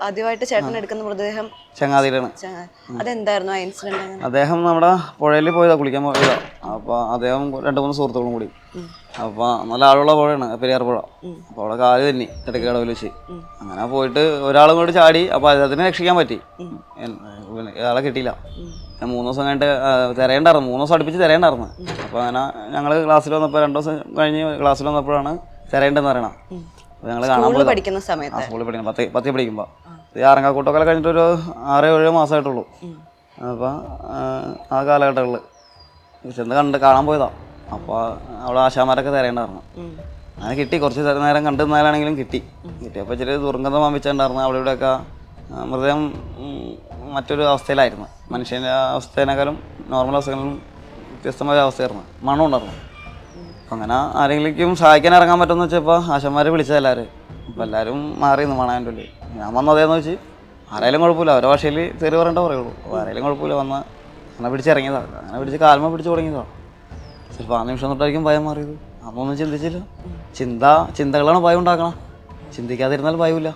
ആദ്യമായിട്ട് ചേട്ടൻ എടുക്കുന്ന മൃതദേഹം ചങ്ങാതിയിലാണ്. അതെന്തായിരുന്നു ആ ഇൻസിഡന്റ്? അദ്ദേഹം നമ്മുടെ പുഴയിൽ പോയതാ, കുളിക്കാൻ പോയതാ. അപ്പോൾ അദ്ദേഹം 2-3 സുഹൃത്തുക്കളും കൂടി. അപ്പോൾ നല്ല ആളുള്ള പുഴയാണ് പെരിയാർ പുഴ. അപ്പോൾ അവിടെ കാല് തന്നെ ഇടയ്ക്കടവിൽ വെച്ച് അങ്ങനെ പോയിട്ട് ഒരാളും കൂടി ചാടി. അപ്പോൾ അദ്ദേഹത്തിനെ രക്ഷിക്കാൻ പറ്റി, ഇയാളെ കിട്ടിയില്ല. 3 ദിവസം കഴിഞ്ഞിട്ട് തിരയണ്ടായിരുന്നു, 3 ദിവസം അടുപ്പിച്ച് തിരയണ്ടായിരുന്നു. അപ്പോൾ അങ്ങനെ ഞങ്ങൾ ക്ലാസ്സിൽ വന്നപ്പോൾ 2 ദിവസം കഴിഞ്ഞ് ക്ലാസ്സിൽ വന്നപ്പോഴാണ് തിരയേണ്ടതെന്ന് പറയണം. അപ്പോൾ ഞങ്ങൾ കാണാൻ പോയി പഠിക്കുന്ന സമയത്ത്, സ്കൂളിൽ പഠിക്കണം, 10 പഠിക്കുമ്പോൾ. ഈ ആറങ്ങാക്കൂട്ടൊക്കെ കഴിഞ്ഞിട്ടൊരു 6-7 മാസമായിട്ടുള്ളൂ. അപ്പോൾ ആ കാലഘട്ടങ്ങളിൽ ചെന്ന് കാണാൻ പോയതാ. അപ്പോൾ അവിടെ ആശാമാരൊക്കെ തിരയണ്ടായിരുന്നു. അങ്ങനെ കിട്ടി, കുറച്ച് നേരം കണ്ടു നിന്നാലാണെങ്കിലും കിട്ടിയപ്പോൾ ഇച്ചിരി ദുർഗന്ധം വമിച്ചിട്ടുണ്ടായിരുന്നു. അവിടെ ഇവിടെയൊക്കെ മൃതദേഹം മറ്റൊരു അവസ്ഥയിലായിരുന്നു. മനുഷ്യൻ്റെ അവസ്ഥേനേക്കാളും നോർമൽ അവസ്ഥകളിലും വ്യത്യസ്തമായ അവസ്ഥയായിരുന്നു, മണം ഉണ്ടായിരുന്നു. അപ്പം അങ്ങനെ ആരെങ്കിലും സഹായിക്കാൻ ഇറങ്ങാൻ പറ്റുമെന്ന് വെച്ചപ്പോൾ ആശാന്മാരെ വിളിച്ചതെല്ലാവരും. അപ്പോൾ എല്ലാവരും മാറിയിരുന്നു മണാൻ്റെ ഉള്ളിൽ. ഞാൻ വന്നതേന്ന് വെച്ച് ആരായാലും കുഴപ്പമില്ല, അവരുടെ ഭാഷയിൽ തെറി പറയേണ്ട പറയുള്ളൂ. ആരായാലും കുഴപ്പമില്ല, വന്ന് അങ്ങനെ പിടിച്ചിറങ്ങിയതാണ്. അങ്ങനെ പിടിച്ച് കാൽമ പിടിച്ച് തുടങ്ങിയതാണ്. ചിലപ്പോൾ ആ നിമിഷം തൊട്ടായിരിക്കും ഭയം മാറിയത്. അതൊന്നും ചിന്തിച്ചില്ല. ചിന്തകളാണ് ഭയം ഉണ്ടാക്കണം, ചിന്തിക്കാതിരുന്നാൽ ഭയമില്ല.